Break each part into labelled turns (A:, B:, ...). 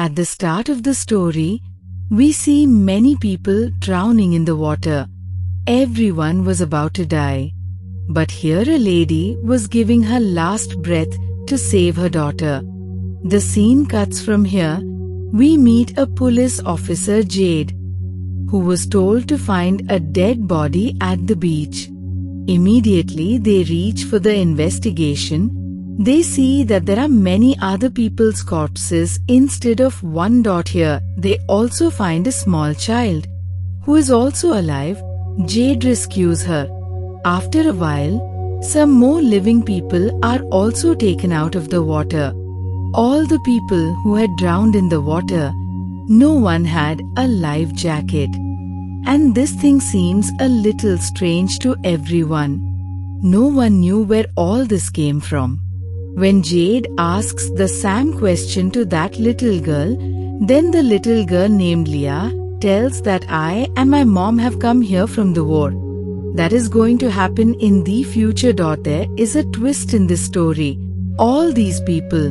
A: At the start of the story, we see many people drowning in the water. Everyone was about to die. But here a lady was giving her last breath to save her daughter. The scene cuts from here. We meet a police officer, Jade, who was told to find a dead body at the beach. Immediately they reach for the investigation. They see that there are many other people's corpses instead of one. Here they also find a small child who is also alive. Jade rescues her. After a while, some more living people are also taken out of the water. All the people who had drowned in the water, no one had a life jacket. And this thing seems a little strange to everyone. No one knew where all this came from. When Jade asks the same question to that little girl, then the little girl named Leah tells that I and my mom have come here from the war. That is going to happen in the future. There is a twist in this story. All these people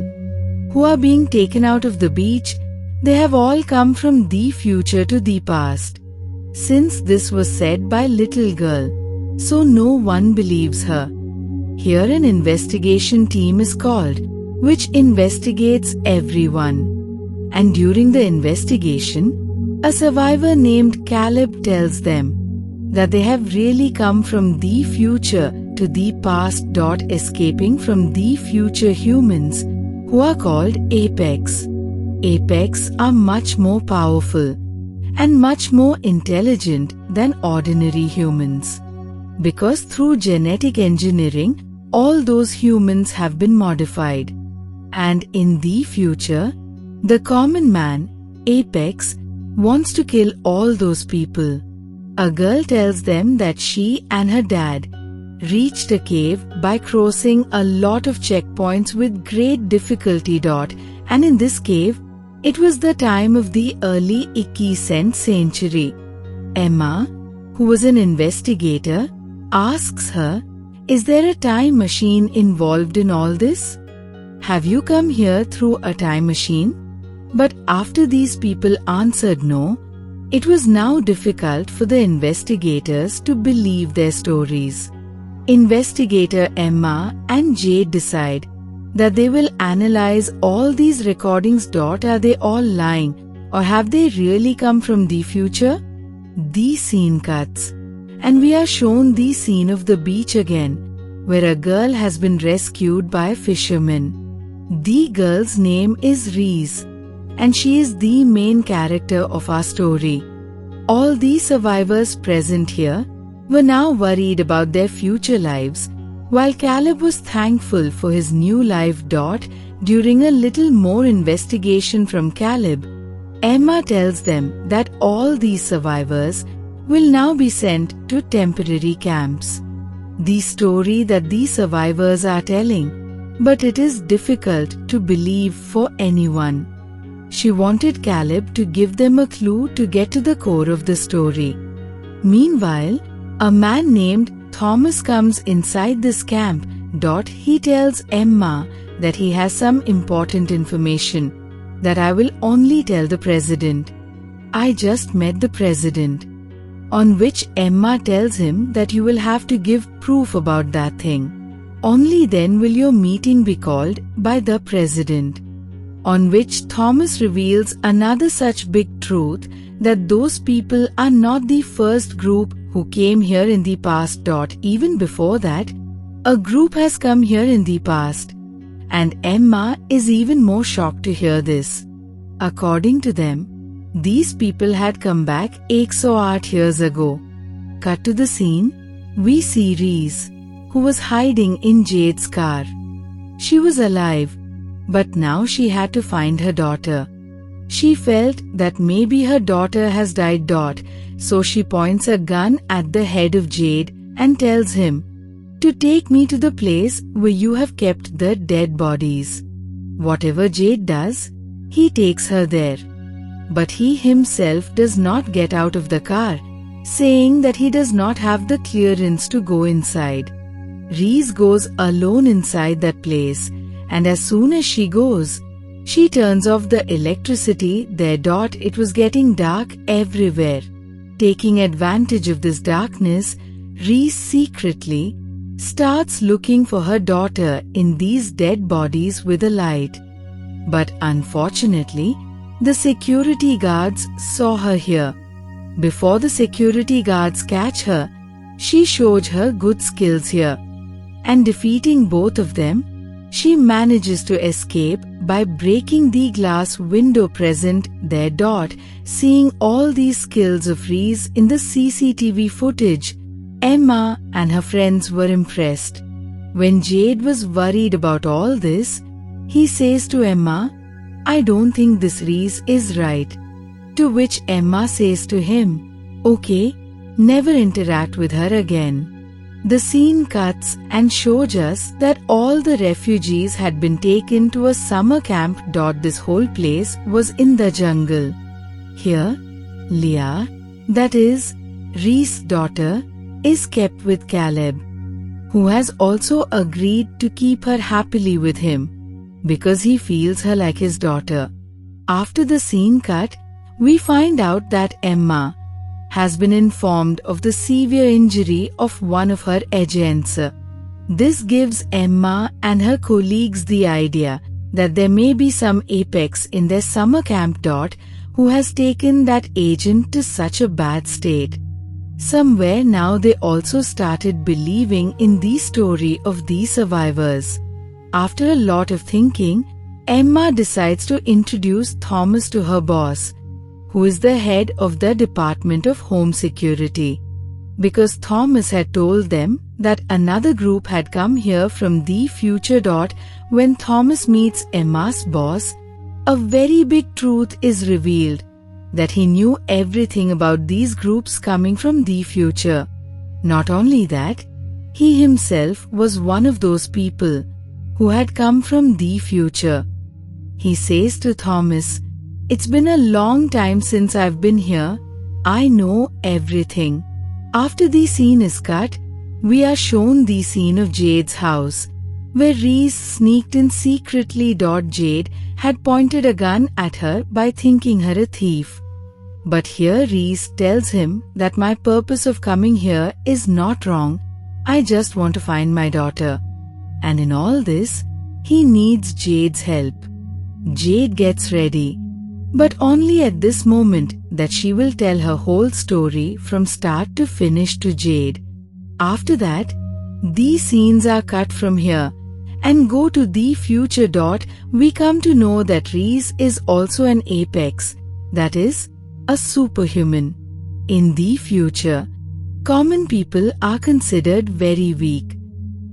A: who are being taken out of the beach, they have all come from the future to the past. Since this was said by little girl, so no one believes her. Here an investigation team is called, which investigates everyone. And during the investigation, a survivor named Caleb tells them that they have really come from the future to the past. Escaping from the future humans, who are called Apex. Apex are much more powerful and much more intelligent than ordinary humans. Because through genetic engineering, all those humans have been modified. And in the future, the common man, Apex, wants to kill all those people. A girl tells them that she and her dad reached a cave by crossing a lot of checkpoints with great difficulty. And in this cave, it was the time of the early 21st century. Emma, who was an investigator, asks her, "Is there a time machine involved in all this? Have you come here through a time machine?" But after these people answered no, it was now difficult for the investigators to believe their stories. Investigator Emma and Jade decide that they will analyze all these recordings. Are they all lying, or have they really come from the future? The scene cuts, and we are shown the scene of the beach again, where a girl has been rescued by a fisherman. The girl's name is Rhys, and she is the main character of our story. All the survivors present here were now worried about their future lives, while Caleb was thankful for his new life. During a little more investigation from Caleb, Emma tells them that all these survivors will now be sent to temporary camps. The story that these survivors are telling, but it is difficult to believe for anyone. She wanted Caleb to give them a clue to get to the core of the story. Meanwhile, a man named Thomas comes inside this camp. He tells Emma that he has some important information that I will only tell the president. I just met the president. On which Emma tells him that you will have to give proof about that thing. Only then will your meeting be called by the president. On which Thomas reveals another such big truth, that those people are not the first group who came here in the past. Even before that, a group has come here in the past. And Emma is even more shocked to hear this. According to them, these people had come back 108 years ago. Cut to the scene, we see Rhys, who was hiding in Jade's car. She was alive, but now she had to find her daughter. She felt that maybe her daughter has died. So she points a gun at the head of Jade and tells him to take me to the place where you have kept the dead bodies. Whatever Jade does, he takes her there. But he himself does not get out of the car, saying that he does not have the clearance to go inside. Rhys goes alone inside that place, and as soon as she goes, She turns off the electricity there. It was getting dark everywhere. Taking advantage of this darkness, Rhys secretly starts looking for her daughter in these dead bodies with a light. But unfortunately, the security guards saw her here. Before the security guards catch her, she shows her good skills here. And defeating both of them, she manages to escape by breaking the glass window present there. Seeing all these skills of Rhys in the CCTV footage, Emma and her friends were impressed. When Jade was worried about all this, he says to Emma, "I don't think this Rhys is right." To which Emma says to him, "Okay, never interact with her again." The scene cuts and shows us that all the refugees had been taken to a summer camp. This whole place was in the jungle. Here, Leah, that is, Rhys' daughter, is kept with Caleb, who has also agreed to keep her happily with him because he feels her like his daughter. After the scene cut, we find out that Emma has been informed of the severe injury of one of her agents. This gives Emma and her colleagues the idea that there may be some apex in their summer camp. Who has taken that agent to such a bad state. Somewhere now they also started believing in the story of these survivors. After a lot of thinking, Emma decides to introduce Thomas to her boss, who is the head of the Department of Home Security. Because Thomas had told them that another group had come here from the future. When Thomas meets Emma's boss, a very big truth is revealed, that he knew everything about these groups coming from the future. Not only that, he himself was one of those people who had come from the future. He says to Thomas, "It's been a long time since I've been here. I know everything." After the scene is cut, we are shown the scene of Jade's house, where Rhys sneaked in secretly. Jade had pointed a gun at her by thinking her a thief. But here Rhys tells him that my purpose of coming here is not wrong. I just want to find my daughter. And in all this, he needs Jade's help. Jade gets ready, but only at this moment that she will tell her whole story from start to finish to Jade. After that, these scenes are cut from here and go to the future. We come to know that Rhys is also an apex, that is, a superhuman. In the future, common people are considered very weak.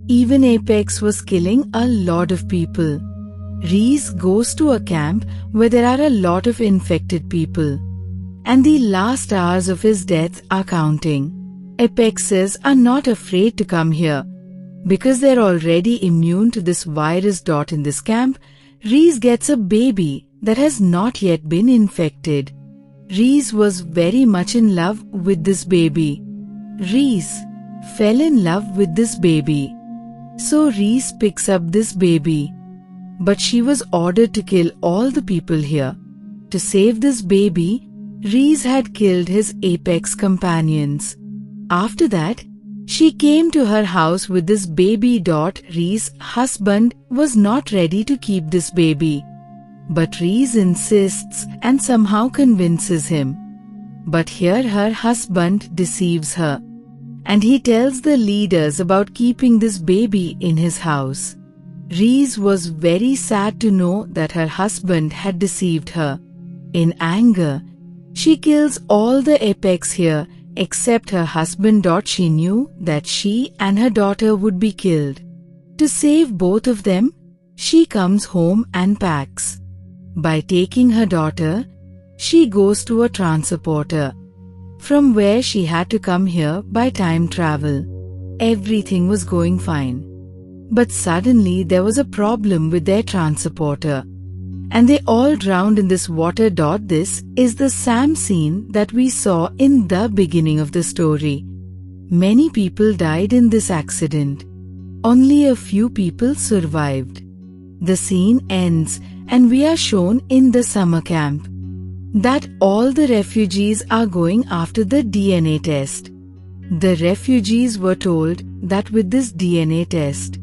A: Even Apex was killing a lot of people. Rhys goes to a camp where there are a lot of infected people, and the last hours of his death are counting. Apexes are not afraid to come here because they're already immune to this virus. In this camp, Rhys gets a baby that has not yet been infected. Rhys was very much in love with this baby. Rhys fell in love with this baby. So Rhys picks up this baby. But she was ordered to kill all the people here. To save this baby, Rhys had killed his apex companions. After that, she came to her house with this baby. Rhys' husband was not ready to keep this baby, but Rhys insists and somehow convinces him. But here her husband deceives her, and he tells the leaders about keeping this baby in his house. Rhys was very sad to know that her husband had deceived her. In anger, she kills all the apex here except her husband. She knew that she and her daughter would be killed. To save both of them, she comes home and packs. By taking her daughter, she goes to a transporter, from where she had to come here by time travel. Everything was going fine. But suddenly there was a problem with their transporter, and they all drowned in this water. This is the same scene that we saw in the beginning of the story. Many people died in this accident. Only a few people survived. The scene ends and we are shown in the summer camp that all the refugees are going after the DNA test. The refugees were told that with this DNA test,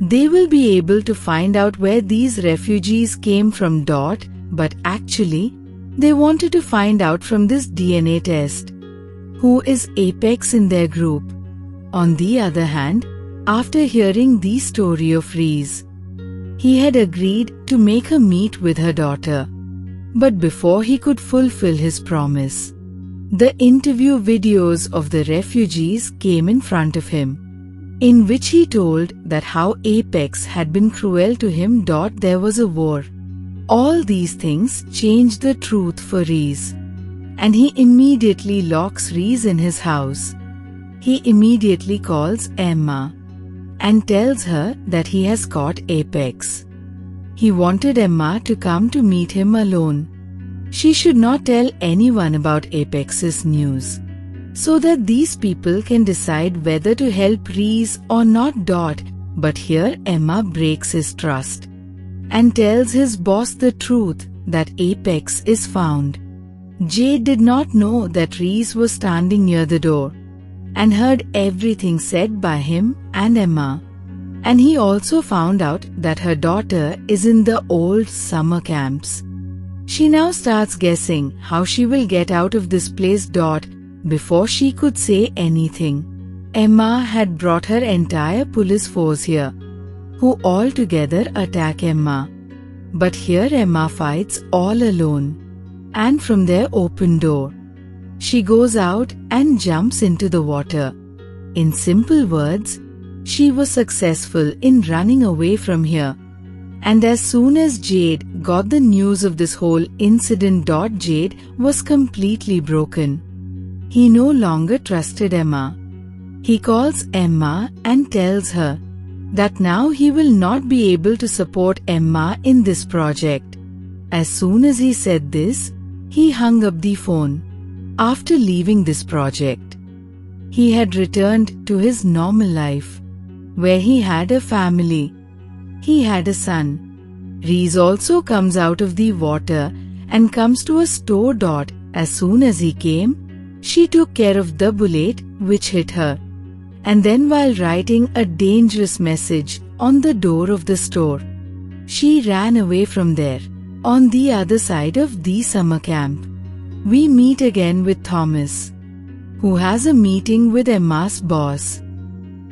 A: they will be able to find out where these refugees came from. But actually, they wanted to find out from this DNA test who is apex in their group. On the other hand, after hearing the story of Rhys, he had agreed to make her meet with her daughter. But before he could fulfill his promise, the interview videos of the refugees came in front of him, in which he told that how Apex had been cruel to him. There was a war. All these things changed the truth for Rhys, and he immediately locks Rhys in his house. He immediately calls Emma and tells her that he has caught Apex. He wanted Emma to come to meet him alone. She should not tell anyone about Apex's news, so that these people can decide whether to help Rhys or not. But here Emma breaks his trust and tells his boss the truth that Apex is found. Jade did not know that Rhys was standing near the door and heard everything said by him and Emma. And he also found out that her daughter is in the old summer camps. She now starts guessing how she will get out of this place. Before she could say anything, Emma had brought her entire police force here, who all together attack Emma. But here Emma fights all alone, and from their open door, she goes out and jumps into the water. In simple words, she was successful in running away from here. And as soon as Jade got the news of this whole incident, Jade was completely broken. He no longer trusted Emma. He calls Emma and tells her that now he will not be able to support Emma in this project. As soon as he said this, he hung up the phone. After leaving this project, he had returned to his normal life, where he had a family. He had a son. Rhys also comes out of the water and comes to a store. As soon as he came, she took care of the bullet which hit her. And then while writing a dangerous message on the door of the store, she ran away from there. On the other side of the summer camp, we meet again with Thomas, who has a meeting with Emma's boss.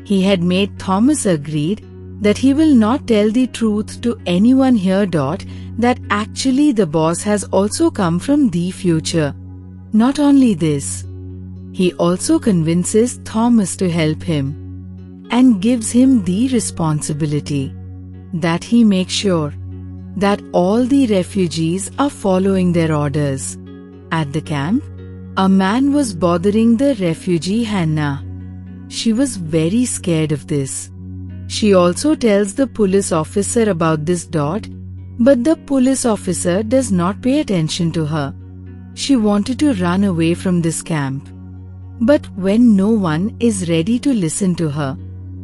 A: He had made Thomas agreed that he will not tell the truth to anyone here. That actually the boss has also come from the future. Not only this, he also convinces Thomas to help him and gives him the responsibility that he makes sure that all the refugees are following their orders. At the camp, a man was bothering the refugee Hannah. She was very scared of this. She also tells the police officer about this. But the police officer does not pay attention to her. She wanted to run away from this camp. But when no one is ready to listen to her,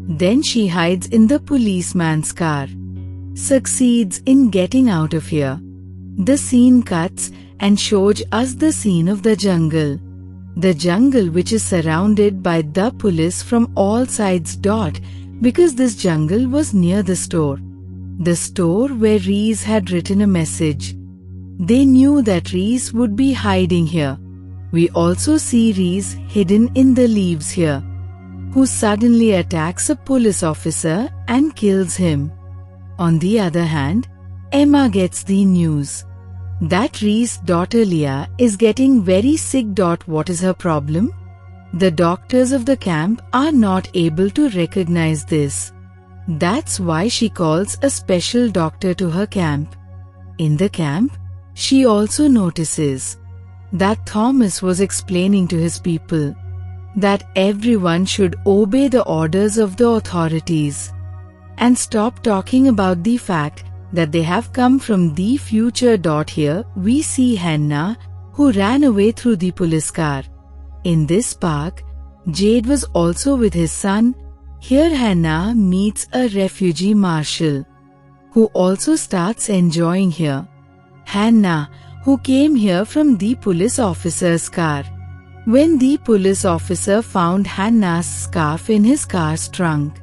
A: then she hides in the policeman's car, succeeds in getting out of here. The scene cuts and shows us the scene of the jungle. The jungle which is surrounded by the police from all sides. Because this jungle was near the store where Rhys had written a message. They knew that Rhys would be hiding here. We also see Rhys hidden in the leaves here, who suddenly attacks a police officer and kills him. On the other hand, Emma gets the news that Rhys' daughter Leah is getting very sick. What is her problem? The doctors of the camp are not able to recognize this. That's why she calls a special doctor to her camp. In the camp, she also notices that Thomas was explaining to his people that everyone should obey the orders of the authorities and stop talking about the fact that they have come from the future. Here we see Hannah, who ran away through the police car. In this park, Jade was also with his son. Here Hannah meets a refugee marshal, who also starts enjoying here. Hannah, who came here from the police officer's car. When the police officer found Hannah's scarf in his car's trunk,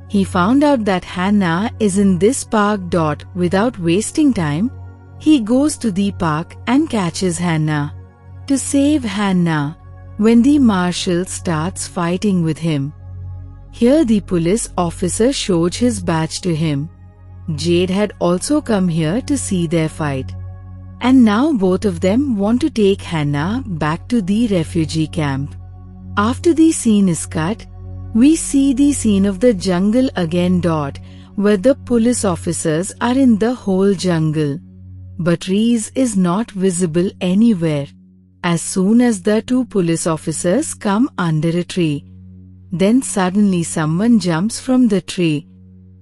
A: he found out that Hannah is in this park. Without wasting time, he goes to the park and catches Hannah. To save Hannah, when the marshal starts fighting with him, here the police officer shows his badge to him. Jade had also come here to see their fight. And now both of them want to take Hannah back to the refugee camp. After the scene is cut, we see the scene of the jungle again. Where the police officers are in the whole jungle. But Rhys is not visible anywhere. As soon as the two police officers come under a tree, then suddenly someone jumps from the tree.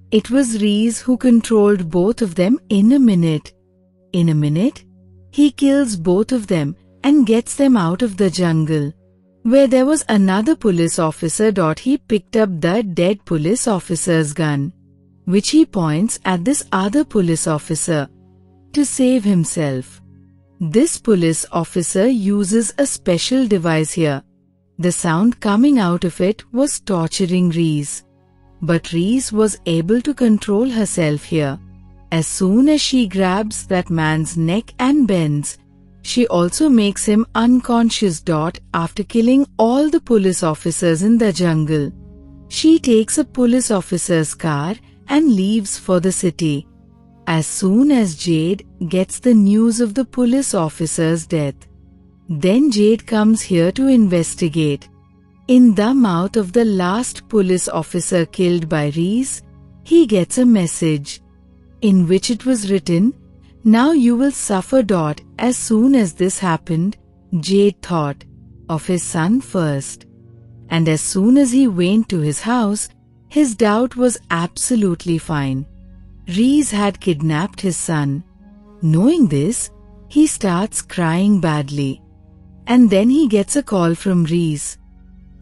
A: It was Rhys who controlled both of them in a minute. In a minute, he kills both of them and gets them out of the jungle. Where there was another police officer. He picked up the dead police officer's gun, which he points at this other police officer to save himself. This police officer uses a special device here. The sound coming out of it was torturing Rhys. But Rhys was able to control herself here. As soon as she grabs that man's neck and bends, she also makes him unconscious. After killing all the police officers in the jungle, she takes a police officer's car and leaves for the city. As soon as Jade gets the news of the police officer's death, then Jade comes here to investigate. In the mouth of the last police officer killed by Rhys, he gets a message, in which it was written, "Now you will suffer." As soon as this happened, Jade thought of his son first. And as soon as he went to his house, his doubt was absolutely fine. Rhys had kidnapped his son. Knowing this, he starts crying badly. And then he gets a call from Rhys,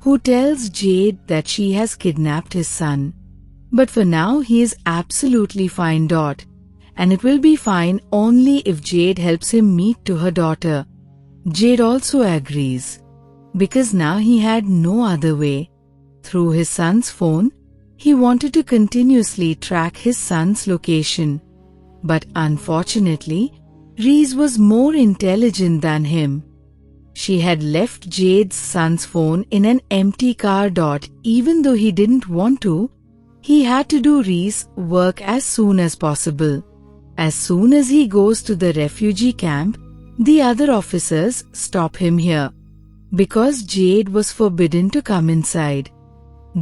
A: who tells Jade that she has kidnapped his son. But for now he is absolutely fine. And it will be fine only if Jade helps him meet to her daughter. Jade also agrees, because now he had no other way. Through his son's phone, he wanted to continuously track his son's location. But unfortunately, Rhys was more intelligent than him. She had left Jade's son's phone in an empty car. Even though he didn't want to, he had to do Rhys' work as soon as possible. As soon as he goes to the refugee camp, the other officers stop him here, because Jade was forbidden to come inside.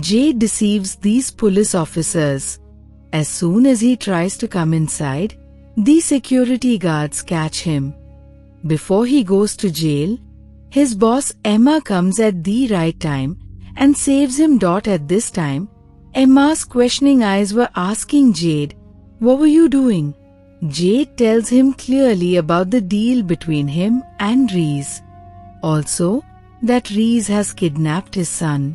A: Jade deceives these police officers. As soon as he tries to come inside, the security guards catch him. Before he goes to jail, his boss Emma comes at the right time and saves him. At this time, Emma's questioning eyes were asking Jade, "What were you doing?" Jade tells him clearly about the deal between him and Rhys. Also, that Rhys has kidnapped his son.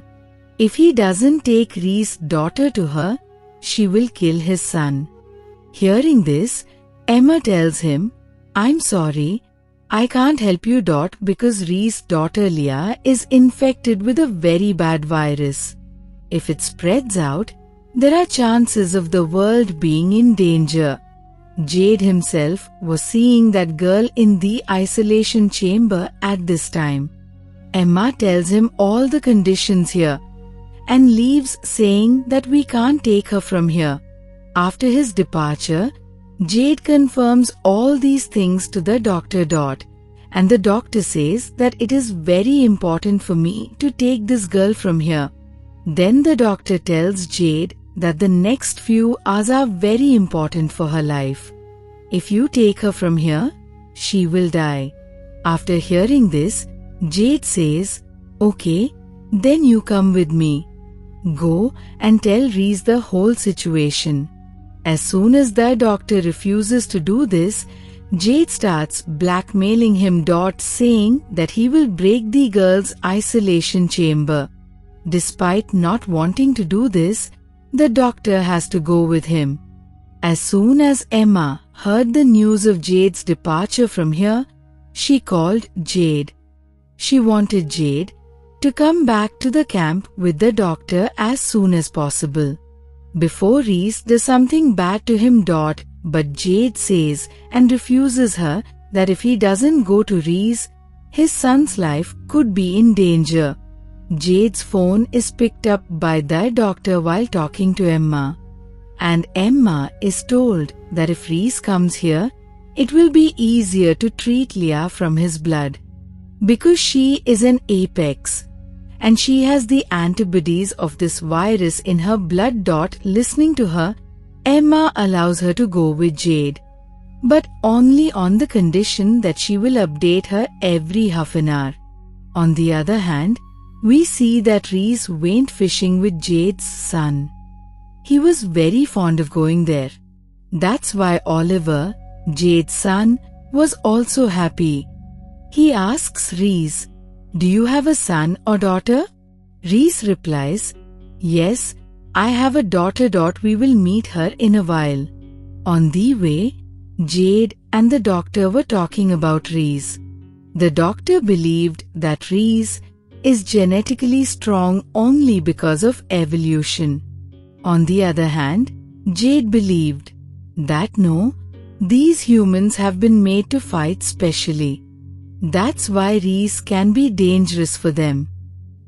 A: If he doesn't take Rhys' daughter to her, she will kill his son. Hearing this, Emma tells him, "I'm sorry, I can't help you. Because Rhys' daughter Leah is infected with a very bad virus. If it spreads out, there are chances of the world being in danger." Jade himself was seeing that girl in the isolation chamber at this time. Emma tells him all the conditions here and leaves, saying that we can't take her from here. After his departure, Jade confirms all these things to the doctor. And the doctor says that it is very important for me to take this girl from here. Then the doctor tells Jade that the next few hours are very important for her life. If you take her from here, she will die. After hearing this, Jade says, "Okay, then you come with me. Go and tell Rhys the whole situation." As soon as the doctor refuses to do this, Jade starts blackmailing him. Saying that he will break the girl's isolation chamber. Despite not wanting to do this, the doctor has to go with him. As soon as Emma heard the news of Jade's departure from here, she called Jade. She wanted Jade to come back to the camp with the doctor as soon as possible, before Rhys does something bad to him. But Jade says and refuses her that if he doesn't go to Rhys, his son's life could be in danger. Jade's phone is picked up by the doctor while talking to Emma, and Emma is told that if Rhys comes here, it will be easier to treat Leah from his blood, because she is an apex and she has the antibodies of this virus in her blood. Listening to her, Emma allows her to go with Jade, but only on the condition that she will update her every half an hour. On the other hand, we see that Rhys went fishing with Jade's son. He was very fond of going there. That's why Oliver, Jade's son, was also happy. He asks Rhys, "Do you have a son or daughter?" Rhys replies, "Yes, I have a daughter. We will meet her in a while." On the way, Jade and the doctor were talking about Rhys. The doctor believed that Rhys is genetically strong only because of evolution. On the other hand, Jade believed that no, these humans have been made to fight specially. That's why Rhys can be dangerous for them.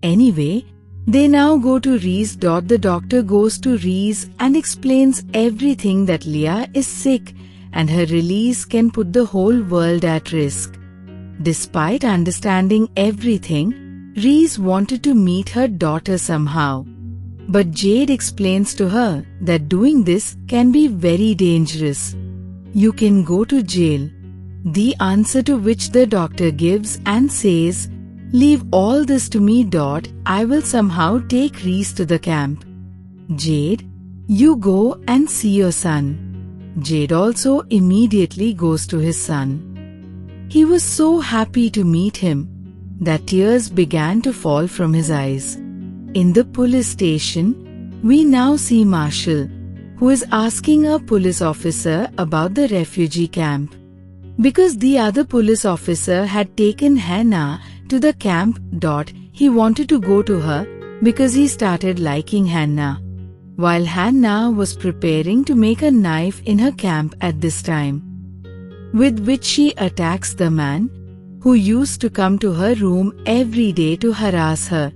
A: Anyway, they now go to Rhys. The doctor goes to Rhys and explains everything, that Leah is sick and her release can put the whole world at risk. Despite understanding everything, Rhys wanted to meet her daughter somehow. But Jade explains to her that doing this can be very dangerous. You can go to jail. The answer to which the doctor gives and says, "Leave all this to me. I will somehow take Rhys to the camp." Jade, you go and see your son. Jade also immediately goes to his son. He was so happy to meet him that tears began to fall from his eyes. In the police station, we now see Marshall, who is asking a police officer about the refugee camp. Because the other police officer had taken Hannah to the camp. He wanted to go to her because he started liking Hannah, while Hannah was preparing to make a knife in her camp at this time, with which she attacks the man who used to come to her room every day to harass her.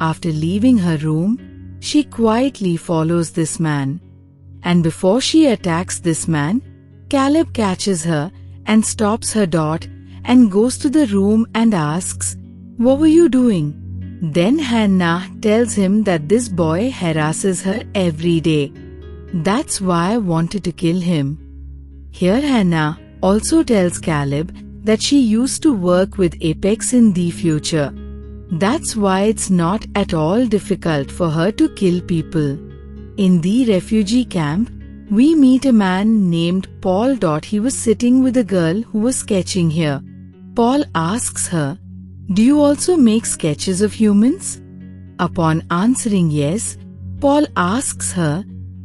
A: After leaving her room, she quietly follows this man, and before she attacks this man, Caleb catches her and stops her. And goes to the room and asks, "What were you doing?" Then Hannah tells him that this boy harasses her every day. That's why I wanted to kill him. Here Hannah also tells Caleb that she used to work with Apex in the future. That's why it's not at all difficult for her to kill people. In the refugee camp, we meet a man named Paul. He was sitting with a girl who was sketching here. Paul asks her, "Do you also make sketches of humans?" Upon answering yes, Paul asks her,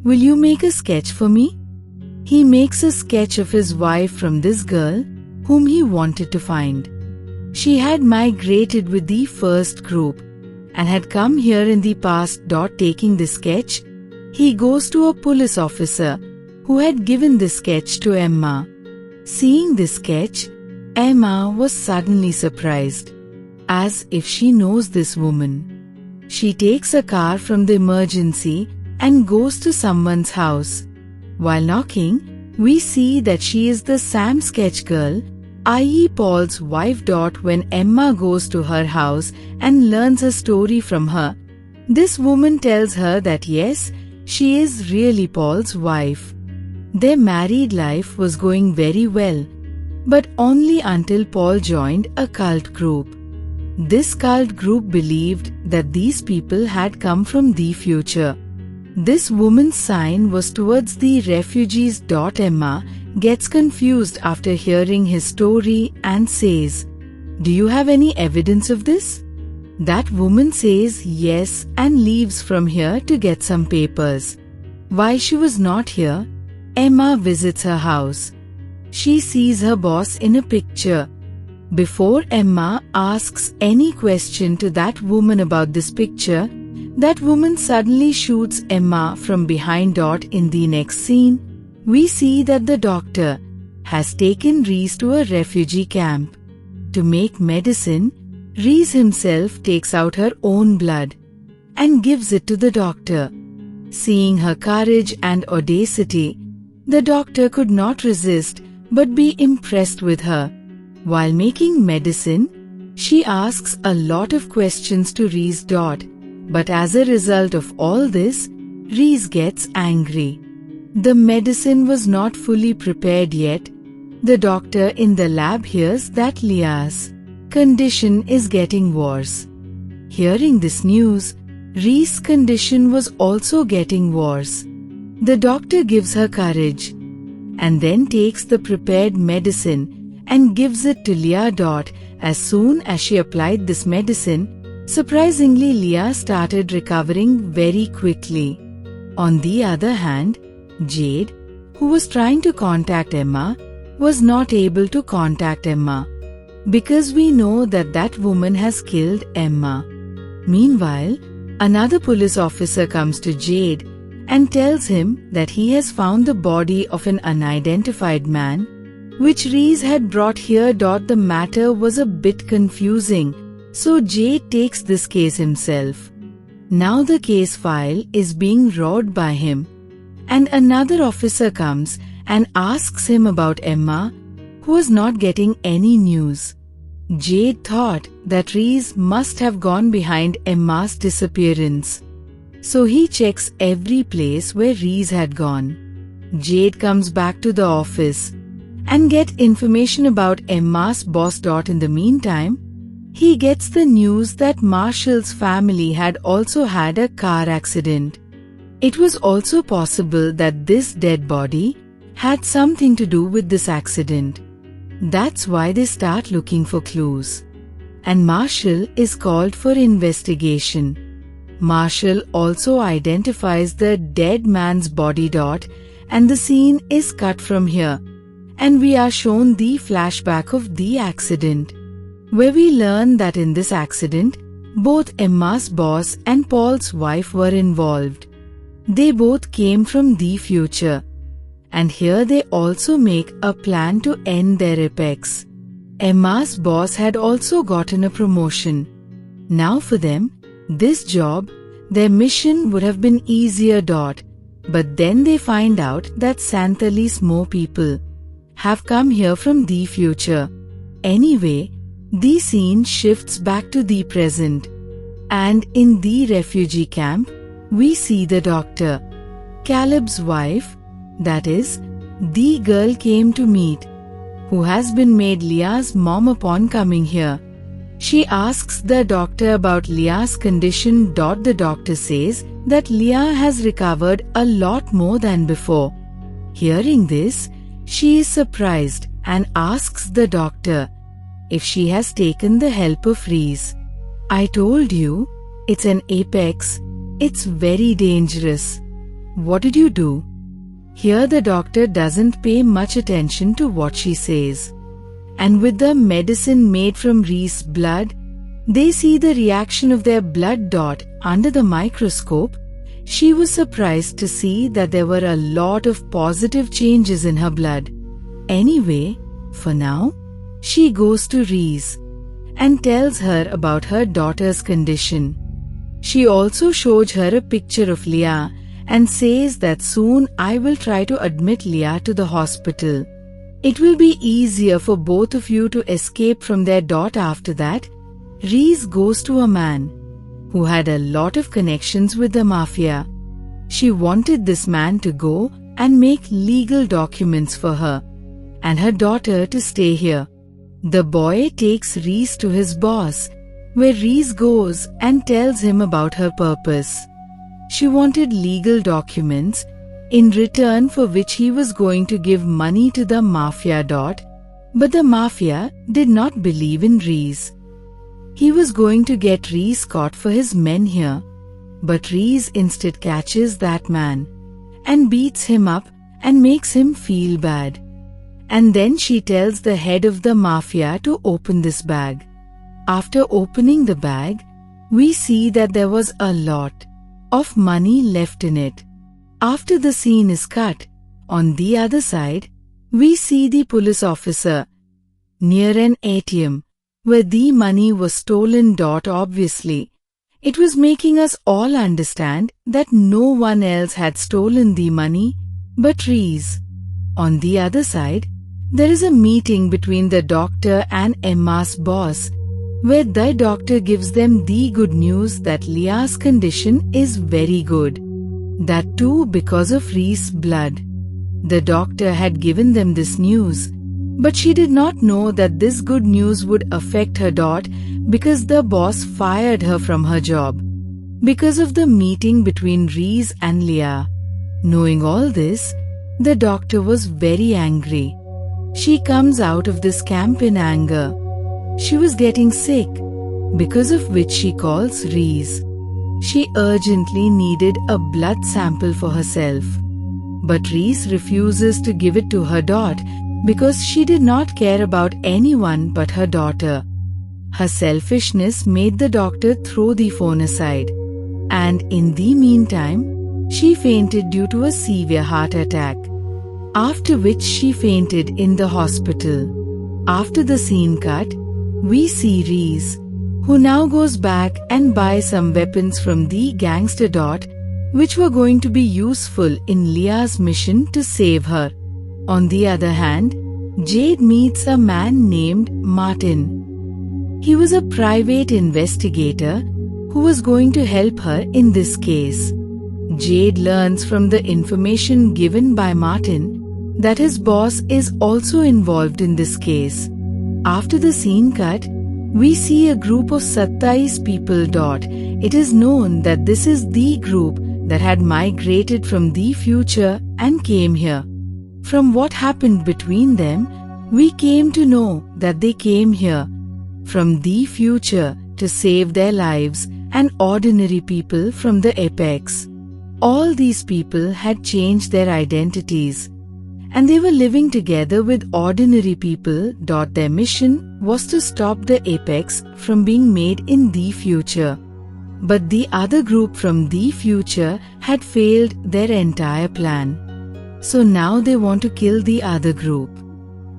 A: "Will you make a sketch for me?" He makes a sketch of his wife from this girl whom he wanted to find. She had migrated with the first group and had come here in the past. Taking the sketch, he goes to a police officer who had given the sketch to Emma. Seeing the sketch, Emma was suddenly surprised, as if she knows this woman. She takes a car from the emergency and goes to someone's house. While knocking, we see that she is the Sam sketch girl, i.e. Paul's wife. When Emma goes to her house and learns her story from her, this woman tells her that yes, she is really Paul's wife. Their married life was going very well, but only until Paul joined a cult group. This cult group believed that these people had come from the future. This woman's sign was towards the refugees. Emma gets confused after hearing his story and says, "Do you have any evidence of this?" That woman says yes and leaves from here to get some papers. Why she was not here, Emma visits her house. She sees her boss in a picture. Before Emma asks any question to that woman about this picture, that woman suddenly shoots Emma from behind. In the next scene, we see that the doctor has taken Rhys to a refugee camp. To make medicine, Rhys himself takes out her own blood and gives it to the doctor. Seeing her courage and audacity, the doctor could not resist but be impressed with her. While making medicine, she asks a lot of questions to Rhys. But as a result of all this, Rhys gets angry. The medicine was not fully prepared yet. The doctor in the lab hears that Leah's condition is getting worse. Hearing this news, Rhys' condition was also getting worse. The doctor gives her courage and then takes the prepared medicine and gives it to Leah. As soon as she applied this medicine, surprisingly Leah started recovering very quickly. On the other hand, Jade, who was trying to contact Emma, was not able to contact Emma because we know that that woman has killed Emma. Meanwhile, another police officer comes to Jade and tells him that he has found the body of an unidentified man, which Rhys had brought here. The matter was a bit confusing, so Jade takes this case himself. Now the case file is being read by him, and another officer comes and asks him about Emma, who was not getting any news. Jade thought that Rhys must have gone behind Emma's disappearance, so he checks every place where Rhys had gone. Jade comes back to the office and gets information about Emma's boss. In the meantime, he gets the news that Marshall's family had also had a car accident. It was also possible that this dead body had something to do with this accident. That's why they start looking for clues. And Marshall is called for investigation. Marshall also identifies the dead man's body. And the scene is cut from here, and we are shown the flashback of the accident, where we learn that in this accident, both Emma's boss and Paul's wife were involved. They both came from the future, and here they also make a plan to end their apex. Emma's boss had also gotten a promotion. Now for them, this job, their mission would have been easier. But then they find out that Santali's more people have come here from the future. Anyway, the scene shifts back to the present, and in the refugee camp, we see the doctor. Caleb's wife, that is, the girl came to meet, who has been made Leah's mom upon coming here. She asks the doctor about Leah's condition. The doctor says that Leah has recovered a lot more than before. Hearing this, she is surprised and asks the doctor if she has taken the help of Rhys. I told you, it's an apex. It's very dangerous. What did you do? Here the doctor doesn't pay much attention to what she says. And with the medicine made from Rhys' blood, they see the reaction of their blood. Under the microscope, she was surprised to see that there were a lot of positive changes in her blood. Anyway, for now, she goes to Rhys and tells her about her daughter's condition. She also shows her a picture of Leah and says that soon I will try to admit Leah to the hospital. It will be easier for both of you to escape from there. After that, Rhys goes to a man who had a lot of connections with the mafia. She wanted this man to go and make legal documents for her and her daughter to stay here. The boy takes Rhys to his boss, where Rhys goes and tells him about her purpose. She wanted legal documents, in return for which he was going to give money to the mafia. But the mafia did not believe in Rhys. He was going to get Rhys caught for his men here, but Rhys instead catches that man and beats him up and makes him feel bad. And then she tells the head of the mafia to open this bag. After opening the bag, we see that there was a lot of money left in it. After the scene is cut, on the other side, we see the police officer near an ATM where the money was stolen. Obviously, it was making us all understand that no one else had stolen the money but Rhys. On the other side, there is a meeting between the doctor and Emma's boss, where the doctor gives them the good news that Leah's condition is very good. That too because of Rhys' blood. The doctor had given them this news, but she did not know that this good news would affect her daughter because the boss fired her from her job because of the meeting between Rhys and Leah. Knowing all this, the doctor was very angry. She comes out of this camp in anger. She was getting sick, because of which she calls Rhys. She urgently needed a blood sample for herself. But Rhys refuses to give it to her daughter because she did not care about anyone but her daughter. Her selfishness made the doctor throw the phone aside. And in the meantime, she fainted due to a severe heart attack. After which she fainted in the hospital. After the scene cut, we see Rhys, who now goes back and buys some weapons from the gangster dot, which were going to be useful in Leah's mission to save her. On the other hand, Jade meets a man named Martin. He was a private investigator who was going to help her in this case. Jade learns from the information given by Martin that his boss is also involved in this case. After the scene cut, we see a group of 27 people. It is known that this is the group that had migrated from the future and came here. From what happened between them, we came to know that they came here from the future to save their lives and ordinary people from the apex. All these people had changed their identities and they were living together with ordinary people. Their mission was to stop the apex from being made in the future. But the other group from the future had failed their entire plan. So now they want to kill the other group,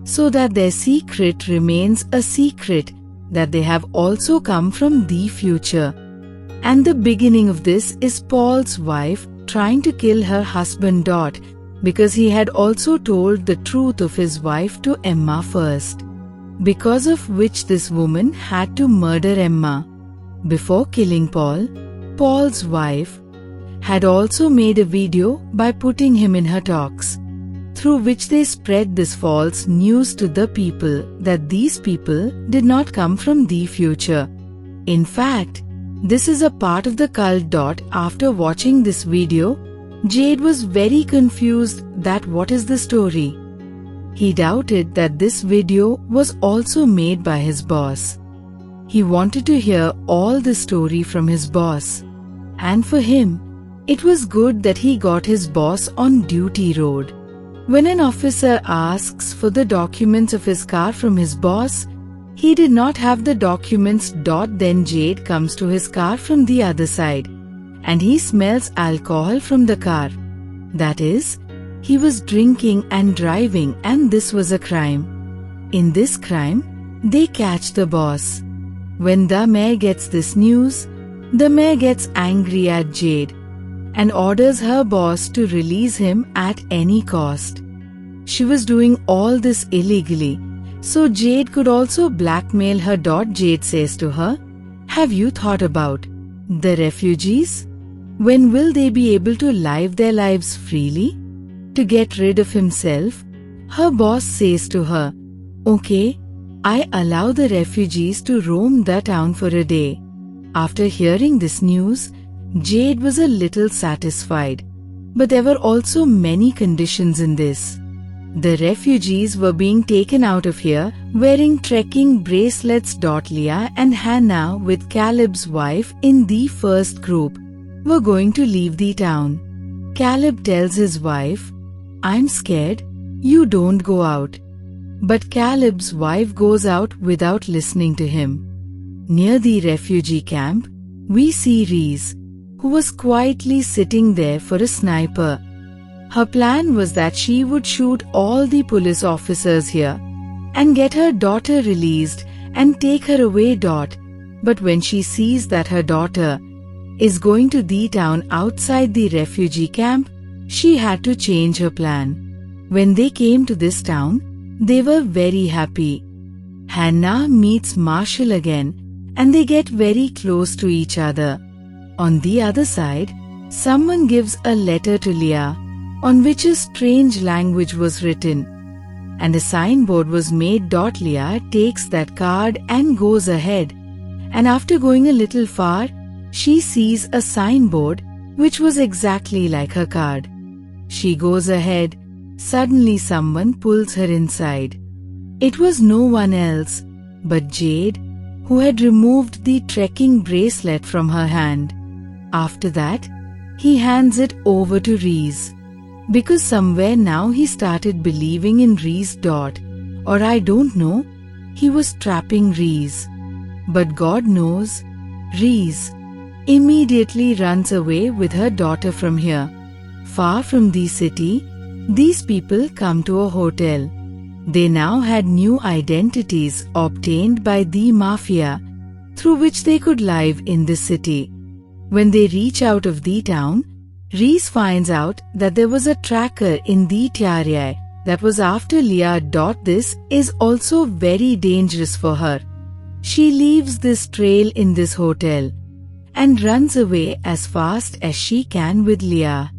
A: so that their secret remains a secret that they have also come from the future. And the beginning of this is Paul's wife trying to kill her husband because he had also told the truth of his wife to Emma first, because of which this woman had to murder Emma. Before killing Paul, Paul's wife had also made a video by putting him in her talks, through which they spread this false news to the people that these people did not come from the future. In fact, this is a part of the cult. After watching this video, Jade was very confused that what is the story. He doubted that this video was also made by his boss. He wanted to hear all the story from his boss. And for him, it was good that he got his boss on duty road. When an officer asks for the documents of his car from his boss, he did not have the documents. Then Jade comes to his car from the other side, and he smells alcohol from the car. That is, he was drinking and driving, and this was a crime. In this crime, they catch the boss. When the mayor gets this news, the mayor gets angry at Jade and orders her boss to release him at any cost. She was doing all this illegally, so Jade could also blackmail her. Jade says to her, "Have you thought about the refugees? When will they be able to live their lives freely?" To get rid of himself, her boss says to her, "Okay, I allow the refugees to roam the town for a day." After hearing this news, Jade was a little satisfied, but there were also many conditions in this. The refugees were being taken out of here wearing trekking bracelets. Leah and Hannah, with Caleb's wife in the first group, were going to leave the town. Caleb tells his wife, I'm scared, you don't go out. But Caleb's wife goes out without listening to him. Near the refugee camp, we see Rhys, who was quietly sitting there for a sniper. Her plan was that she would shoot all the police officers here and get her daughter released and take her away. But when she sees that her daughter is going to the town outside the refugee camp, she had to change her plan. When they came to this town, they were very happy. Hannah meets Marshall again and they get very close to each other. On the other side, someone gives a letter to Leah on which a strange language was written, and a signboard was made. Leah takes that card and goes ahead, and after going a little far, she sees a signboard which was exactly like her card. She goes ahead. Suddenly someone pulls her inside. It was no one else but Jade, who had removed the trekking bracelet from her hand. After that, he hands it over to Rhys, because somewhere now he started believing in Rhys. Or I don't know, he was trapping Rhys. But God knows, Rhys immediately runs away with her daughter from here. Far from the city, these people come to a hotel. They now had new identities obtained by the mafia, through which they could live in the city. When they reach out of the town, Rhys finds out that there was a tracker in the area that was after Leah. This is also very dangerous for her. She leaves this trail in this hotel and runs away as fast as she can with Leah.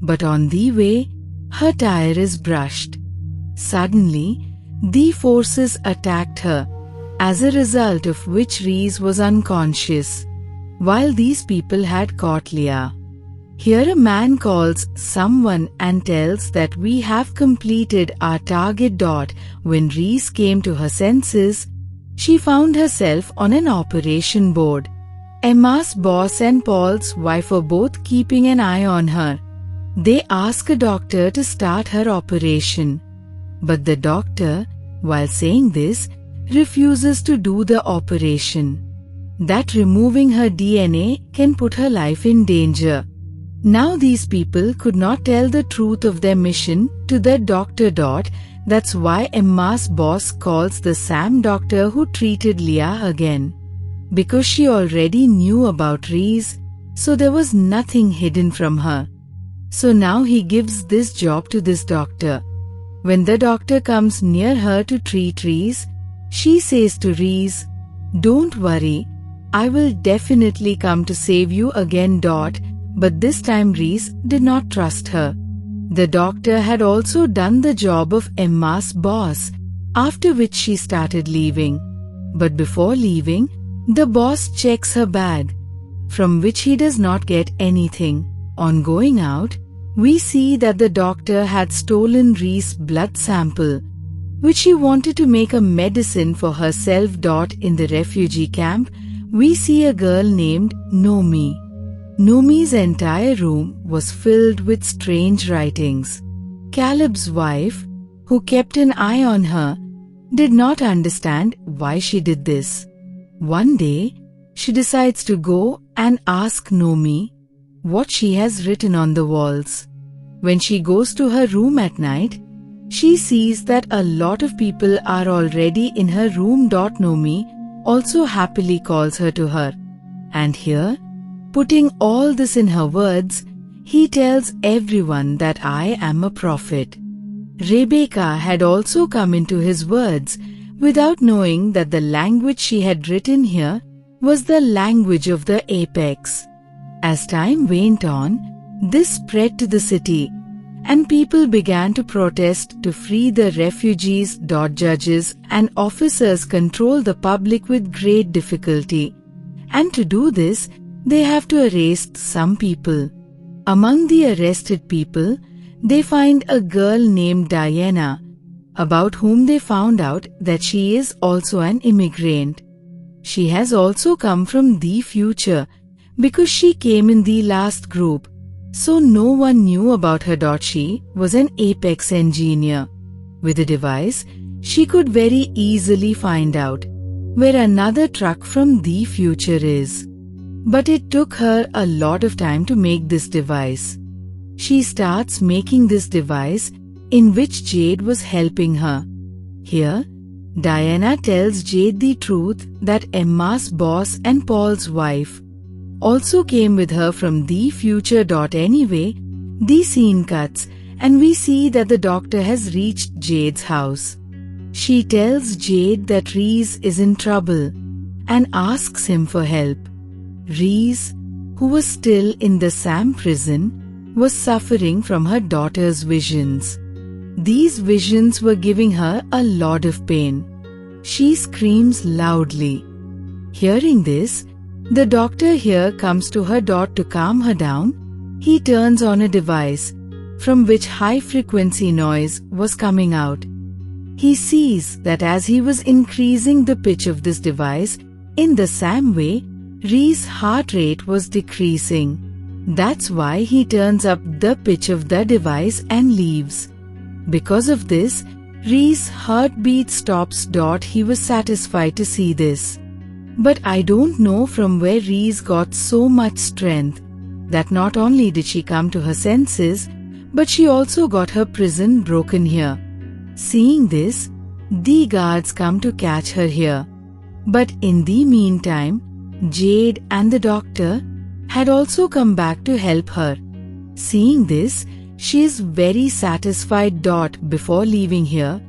A: But on the way, her tire is brushed. Suddenly, the forces attacked her, as a result of which Rhys was unconscious, while these people had caught Leah. Here a man calls someone and tells that we have completed our target. When Rhys came to her senses, she found herself on an operation board. Emma's boss and Paul's wife were both keeping an eye on her. They ask a doctor to start her operation. But the doctor, while saying this, refuses to do the operation. That removing her DNA can put her life in danger. Now these people could not tell the truth of their mission to the doctor. That's why Emma's boss calls the Sam doctor who treated Leah again. Because she already knew about Rhys, so there was nothing hidden from her. So now he gives this job to this doctor. When the doctor comes near her to treat Rhys, she says to Rhys, "Don't worry, I will definitely come to save you again." But this time Rhys did not trust her. The doctor had also done the job of Emma's boss, after which she started leaving. But before leaving, the boss checks her bag, from which he does not get anything. On going out, we see that the doctor had stolen Rhys' blood sample, which she wanted to make a medicine for herself. In the refugee camp, we see a girl named Nomi. Nomi's entire room was filled with strange writings. Caleb's wife, who kept an eye on her, did not understand why she did this. One day, she decides to go and ask Nomi what she has written on the walls. When she goes to her room at night, she sees that a lot of people are already in her room. Nomi also happily calls her to her. And here, putting all this in her words, he tells everyone that I am a prophet. Rebecca had also come into his words without knowing that the language she had written here was the language of the apex. As time went on, this spread to the city, and people began to protest to free the refugees. Judges and officers control the public with great difficulty, and to do this, they have to arrest some people. Among the arrested people, they find a girl named Diana, about whom they found out that she is also an immigrant. She has also come from the future because she came in the last group, So no one knew about her. She was an apex engineer. With a device, she could very easily find out where another truck from the future is. But it took her a lot of time to make this device. She starts making this device in which Jade was helping her. Here, Diana tells Jade the truth that Emma's boss and Paul's wife also came with her from the future. Anyway, the scene cuts and we see that the doctor has reached Jade's house. She tells Jade that Rhys is in trouble and asks him for help. Rhys, who was still in the Sam prison, was suffering from her daughter's visions. These visions were giving her a lot of pain. She screams loudly. Hearing this, the doctor here comes to her daughter to calm her down. He turns on a device from which high-frequency noise was coming out. He sees that as he was increasing the pitch of this device in the same way, Rhys' heart rate was decreasing. That's why he turns up the pitch of the device and leaves. Because of this, Rhys' heartbeat stops. He was satisfied to see this. But I don't know from where Rhys got so much strength that not only did she come to her senses, but she also got her prison broken here. Seeing this, the guards come to catch her here. But in the meantime, Jade and the doctor had also come back to help her. Seeing this, she is very satisfied. Before leaving here,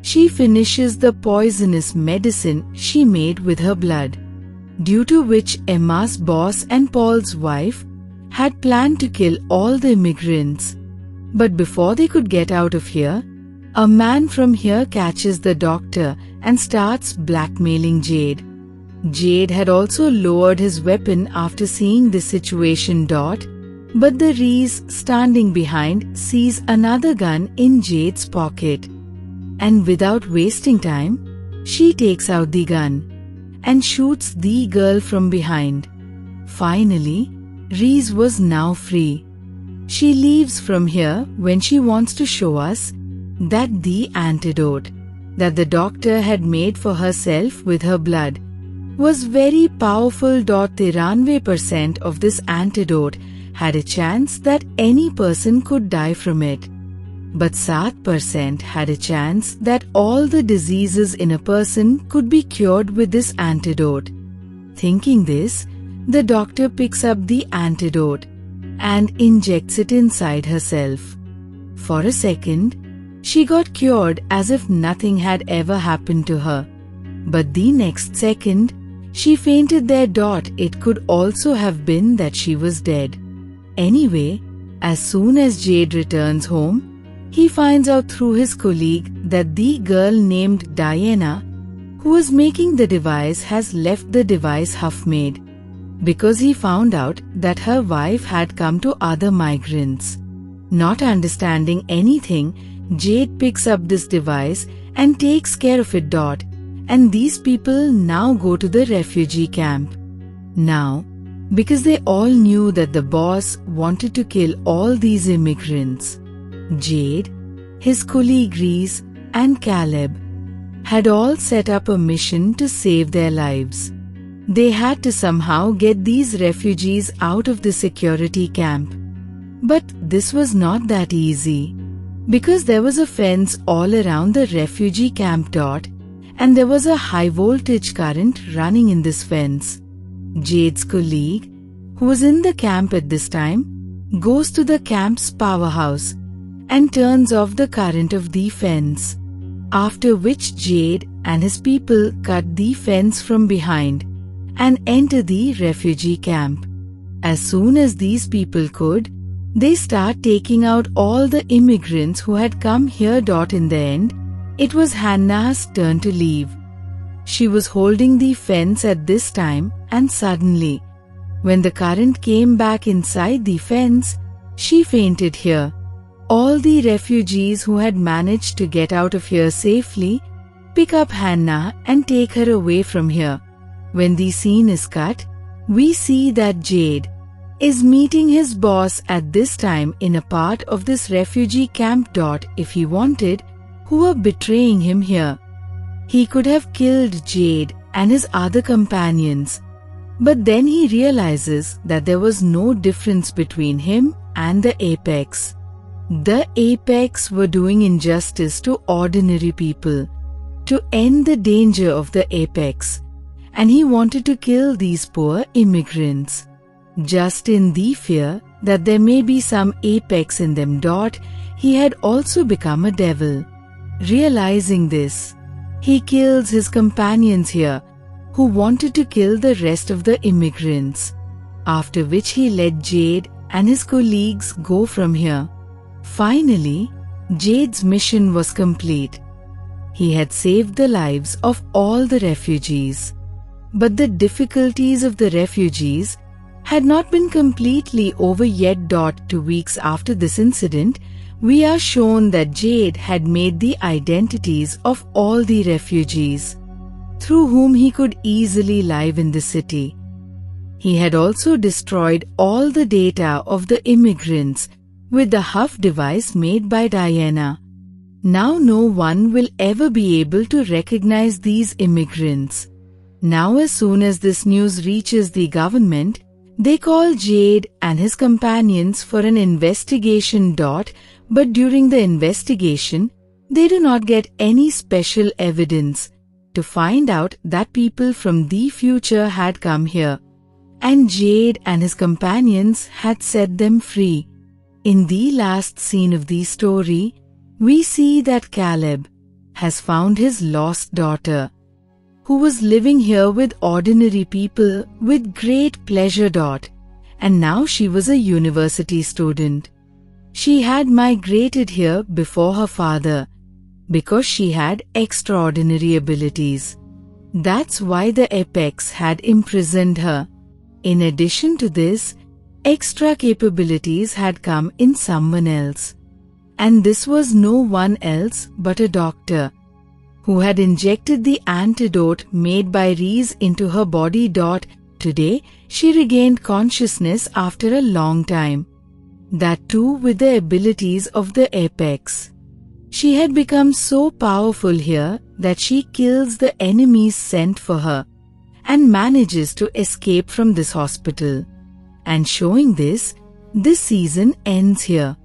A: she finishes the poisonous medicine she made with her blood, due to which Emma's boss and Paul's wife had planned to kill all the immigrants. But before they could get out of here, a man from here catches the doctor and starts blackmailing Jade. Jade had also lowered his weapon after seeing this situation. But the Rhys standing behind sees another gun in Jade's pocket. And without wasting time, she takes out the gun and shoots the girl from behind. Finally, Rhys was now free. She leaves from here when she wants to show us that the antidote that the doctor had made for herself with her blood was very powerful. 93% of this antidote had a chance that any person could die from it. But 7% had a chance that all the diseases in a person could be cured with this antidote. Thinking this, the doctor picks up the antidote and injects it inside herself. For a second, she got cured as if nothing had ever happened to her. But the next second, she fainted there. It could also have been that she was dead. Anyway, as soon as Jade returns home, he finds out through his colleague that the girl named Diana, who was making the device, has left the device half-made, because he found out that her wife had come to other migrants. Not understanding anything, Jade picks up this device and takes care of it. And these people now go to the refugee camp. Now, because they all knew that the boss wanted to kill all these immigrants, Jade, his colleague Rhys, and Caleb had all set up a mission to save their lives. They had to somehow get these refugees out of the security camp. But this was not that easy, because there was a fence all around the refugee camp. And there was a high voltage current running in this fence. Jade's colleague, who was in the camp at this time, goes to the camp's powerhouse and turns off the current of the fence, after which Jade and his people cut the fence from behind and enter the refugee camp. As soon as these people could, they start taking out all the immigrants who had come here. In the end, it was Hannah's turn to leave. She was holding the fence at this time, and suddenly, when the current came back inside the fence, she fainted here. All the refugees who had managed to get out of here safely pick up Hannah and take her away from here. When the scene is cut, we see that Jade, is meeting his boss at this time in a part of this refugee camp. If he wanted, who were betraying him here. He could have killed Jade and his other companions, but then he realizes that there was no difference between him and the Apex. The Apex were doing injustice to ordinary people to end the danger of the Apex, and he wanted to kill these poor immigrants. Just in the fear that there may be some Apex in them. He had also become a devil. Realizing this, he kills his companions here, who wanted to kill the rest of the immigrants, after which he let Jade and his colleagues go from here. Finally, Jade's mission was complete. He had saved the lives of all the refugees. But the difficulties of the refugees had not been completely over yet. 2 weeks after this incident, we are shown that Jade had made the identities of all the refugees, through whom he could easily live in the city. He had also destroyed all the data of the immigrants with the Huff device made by Diana. Now no one will ever be able to recognize these immigrants. Now as soon as this news reaches the government, they call Jade and his companions for an investigation. But during the investigation, they do not get any special evidence to find out that people from the future had come here, and Jade and his companions had set them free. In the last scene of the story, we see that Caleb has found his lost daughter, who was living here with ordinary people with great pleasure. And now she was a university student. She had migrated here before her father because she had extraordinary abilities. That's why the Apex had imprisoned her. In addition to this, extra capabilities had come in someone else. And this was no one else but a doctor, who had injected the antidote made by Rhys into her body. Today, she regained consciousness after a long time. That too with the abilities of the Apex. She had become so powerful here that she kills the enemies sent for her and manages to escape from this hospital. And showing this season ends here.